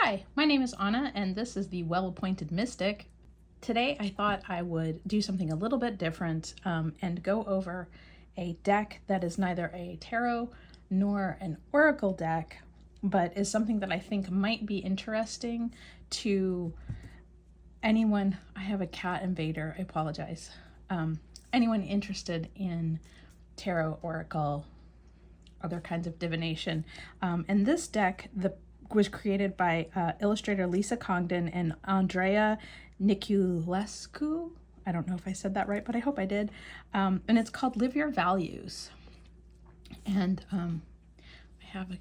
Hi, my name is Anna, and this is the Well-Appointed Mystic. Today I thought I would do something a little bit different and go over a deck that is neither a tarot nor an oracle deck, but is something that I think might be interesting to anyone. I have a cat invader, I apologize. Anyone interested in tarot, oracle, other kinds of divination. And this deck was created by illustrator Lisa Congdon and Andrea Niculescu. I don't know if I said that right, but I hope I did. And it's called Live Your Values. And I have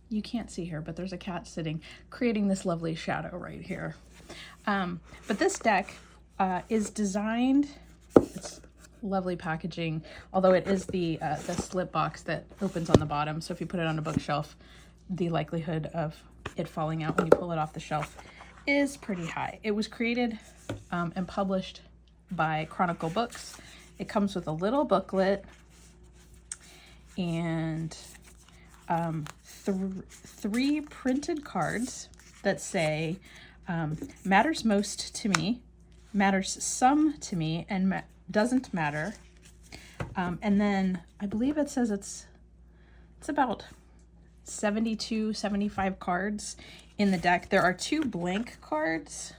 you can't see her, but there's a cat sitting, creating this lovely shadow right here. But this deck is designed, it's lovely packaging, although it is the slip box that opens on the bottom. So if you put it on a bookshelf, the likelihood of it falling out when you pull it off the shelf is pretty high. It was created and published by Chronicle Books. It comes with a little booklet and three printed cards that say matters most to me, matters some to me, and doesn't matter. And then I believe it says it's about 72, 75 cards in the deck. There are 2 blank cards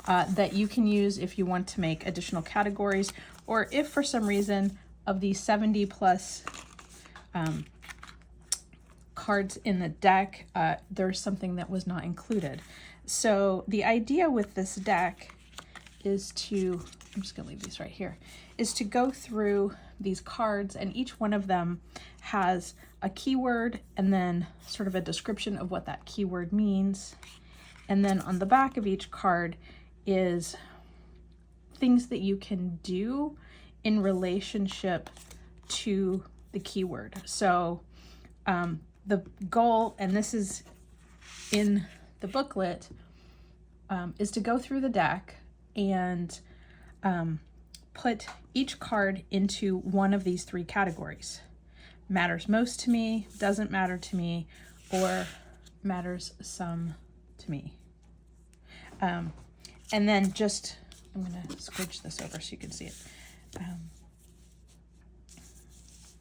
that you can use if you want to make additional categories, or if for some reason of the 70 plus cards in the deck, there's something that was not included. So the idea with this deck is to, I'm just gonna leave these right here, is to go through these cards, and each one of them has a keyword and then sort of a description of what that keyword means. And then on the back of each card is things that you can do in relationship to the keyword. So the goal, and this is in the booklet, is to go through the deck and put each card into one of these 3 categories. Matters most to me, doesn't matter to me, or matters some to me. And then just, I'm gonna squidge this over so you can see it.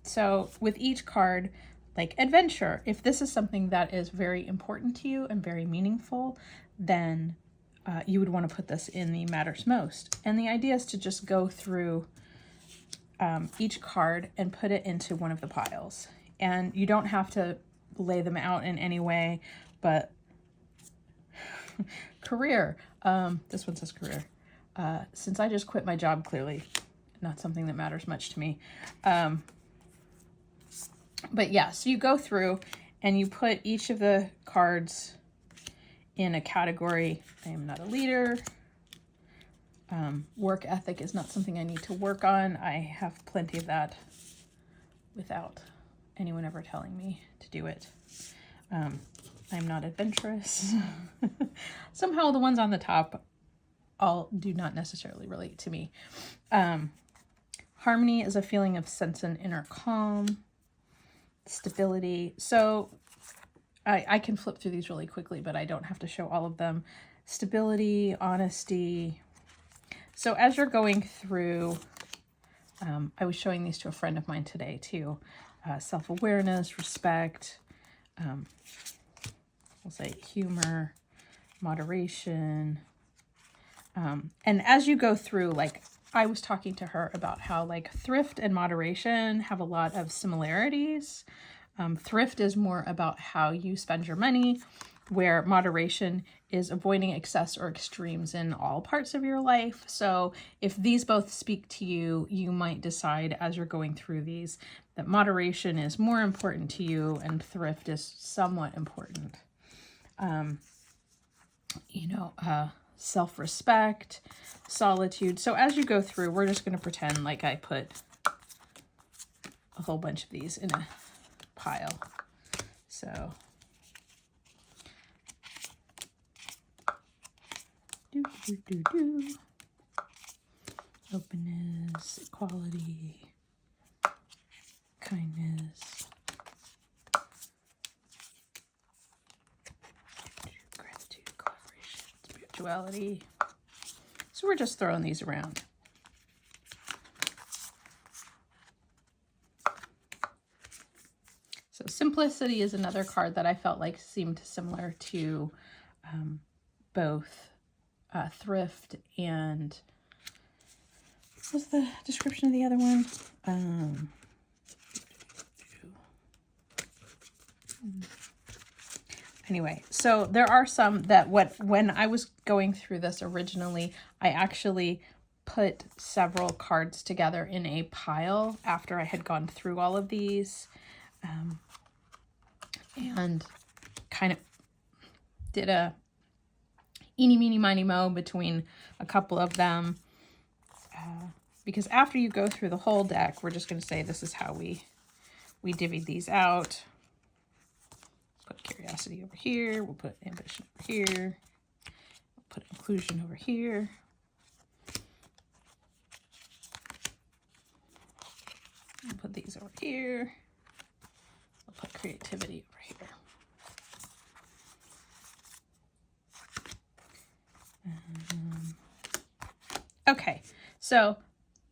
So with each card, like adventure, if this is something that is very important to you and very meaningful, then you would want to put this in the matters most. And the idea is to just go through each card and put it into one of the piles. And you don't have to lay them out in any way, but career, this one says career. Since I just quit my job, clearly not something that matters much to me. But yeah, so you go through and you put each of the cards in a category. I am not a leader. Work ethic is not something I need to work on. I have plenty of that without anyone ever telling me to do it. I'm not adventurous. Somehow the ones on the top all do not necessarily relate to me. Harmony is a feeling of sense and inner calm. Stability. So I can flip through these really quickly, but I don't have to show all of them. Stability, honesty. So as you're going through, I was showing these to a friend of mine today too. Self-awareness, respect, we'll say humor, moderation. And as you go through, like I was talking to her about how like thrift and moderation have a lot of similarities. Thrift is more about how you spend your money, where moderation is avoiding excess or extremes in all parts of your life. So if these both speak to you, you might decide as you're going through these that moderation is more important to you and thrift is somewhat important. Self-respect, solitude. So as you go through, we're just going to pretend like I put a whole bunch of these in a pile. So openness, equality, kindness, gratitude, Duality. So we're just throwing these around. So Simplicity is another card that I felt like seemed similar to both Thrift and, what was the description of the other one? Anyway, so there are some that when I was going through this originally, I actually put several cards together in a pile after I had gone through all of these, and kind of did a eeny, meeny, miny, moe between a couple of them, because after you go through the whole deck, we're just going to say this is how we divvied these out. Put Curiosity over here. We'll put Ambition over here. We'll put Inclusion over here. We'll put these over here. We'll put Creativity over here. Okay, so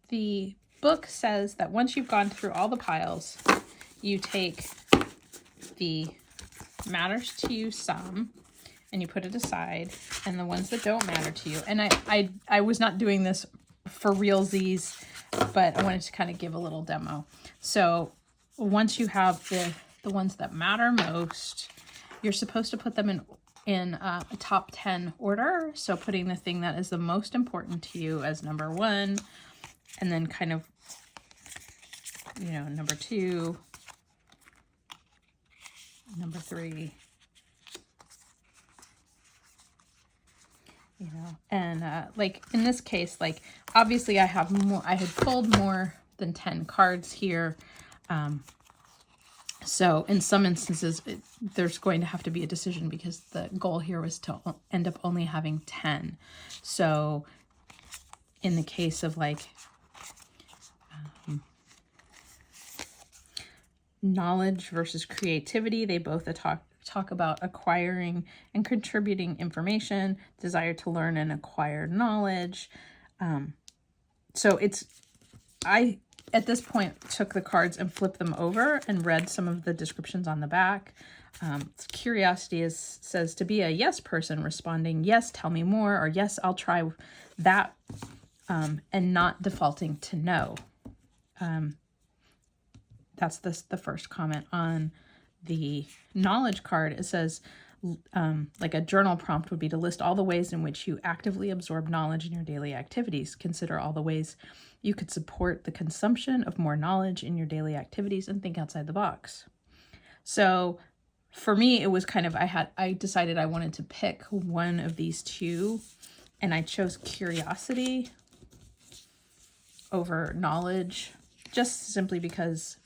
the book says that once you've gone through all the piles, you take the matters to you sum and you put it aside, and the ones that don't matter to you. And I was not doing this for realsies, but I wanted to kind of give a little demo. So once you have the ones that matter most, you're supposed to put them in a top 10 order. So putting the thing that is the most important to you as number 1, and then kind of, you know, number 2, number 3, you know, and like in this case, like obviously I have more, I had pulled more than 10 cards here. So in some instances, there's going to have to be a decision because the goal here was to end up only having 10. So in the case of like knowledge versus creativity, they both talk about acquiring and contributing information, desire to learn and acquire knowledge. So I at this point took the cards and flipped them over and read some of the descriptions on the back. Curiosity says to be a yes person, responding yes, tell me more, or yes, I'll try that, and not defaulting to no. That's the first comment. On the knowledge card, it says like a journal prompt would be to list all the ways in which you actively absorb knowledge in your daily activities. Consider all the ways you could support the consumption of more knowledge in your daily activities and think outside the box. So for me, it was kind of, I decided I wanted to pick one of these two, and I chose curiosity over knowledge, just simply because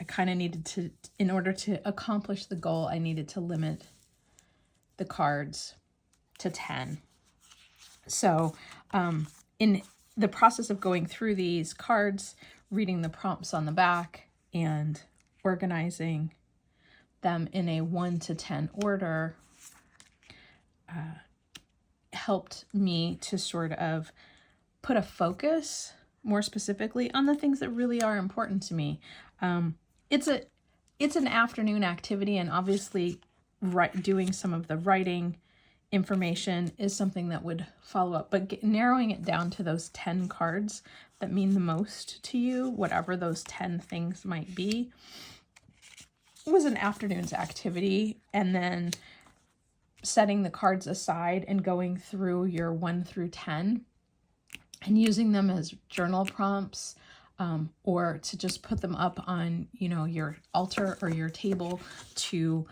I kind of needed to, in order to accomplish the goal, I needed to limit the cards to 10. So in the process of going through these cards, reading the prompts on the back and organizing them in a 1 to 10 order helped me to sort of put a focus more specifically on the things that really are important to me. It's an afternoon activity, and obviously doing some of the writing information is something that would follow up, but narrowing it down to those 10 cards that mean the most to you, whatever those 10 things might be, was an afternoon's activity. And then setting the cards aside and going through your 1 through 10 and using them as journal prompts, or to just put them up on, you know, your altar or your table to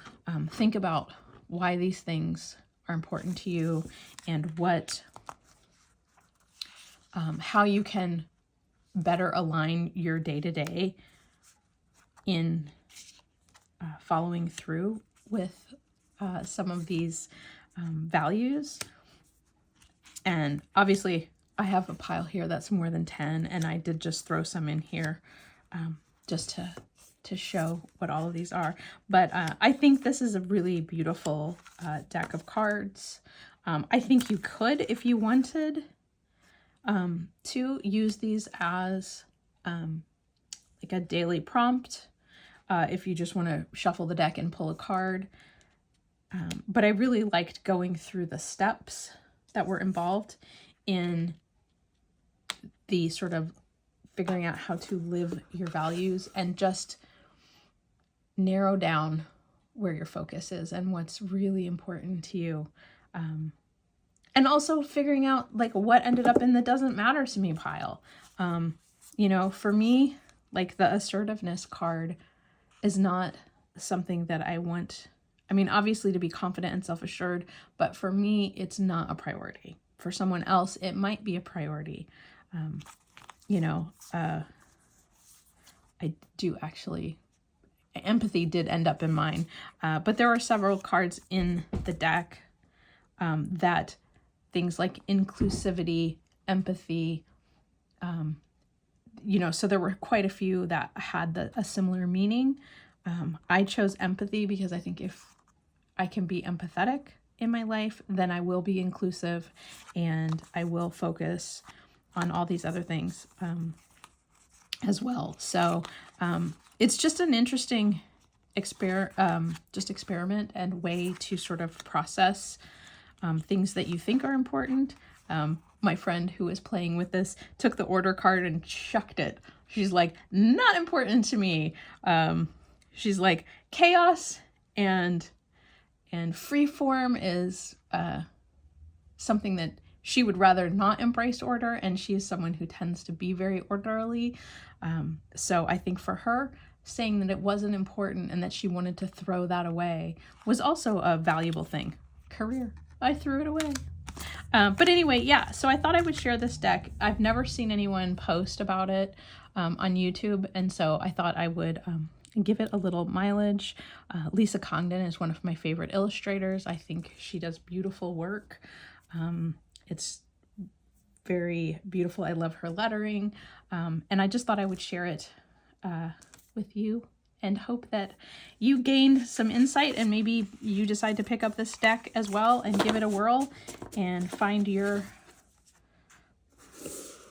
think about why these things are important to you and what, how you can better align your day-to-day in following through with some of these values. And obviously I have a pile here that's more than 10, and I did just throw some in here just to show what all of these are. But I think this is a really beautiful deck of cards. I think you could, if you wanted, to use these as like a daily prompt, if you just want to shuffle the deck and pull a card. But I really liked going through the steps that were involved in the sort of figuring out how to live your values and just narrow down where your focus is and what's really important to you. And also figuring out like what ended up in the doesn't matter to me pile. You know, for me, like the assertiveness card is not something that I want. I mean, obviously to be confident and self-assured, but for me, it's not a priority. For someone else, it might be a priority. You know, I do actually, empathy did end up in mine, but there are several cards in the deck that things like inclusivity, empathy, you know, so there were quite a few that had a similar meaning. I chose empathy because I think if I can be empathetic in my life, then I will be inclusive and I will focus on all these other things as well. So it's just an interesting experiment and way to sort of process things that you think are important. My friend who was playing with this took the order card and chucked it. She's like, not important to me. She's like, chaos and free form is something that she would rather not embrace order, and she is someone who tends to be very orderly. So I think for her, saying that it wasn't important and that she wanted to throw that away was also a valuable thing. Career, I threw it away. But anyway, yeah, so I thought I would share this deck. I've never seen anyone post about it on YouTube, and so I thought I would give it a little mileage. Lisa Congdon is one of my favorite illustrators. I think she does beautiful work. It's very beautiful. I love her lettering, and I just thought I would share it with you and hope that you gained some insight and maybe you decide to pick up this deck as well and give it a whirl and find your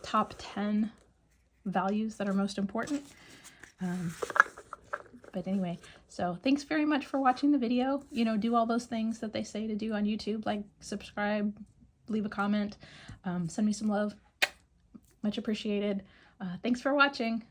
top 10 values that are most important. But anyway, so thanks very much for watching the video. You know, do all those things that they say to do on YouTube, like subscribe, leave a comment, send me some love. Much appreciated. Thanks for watching.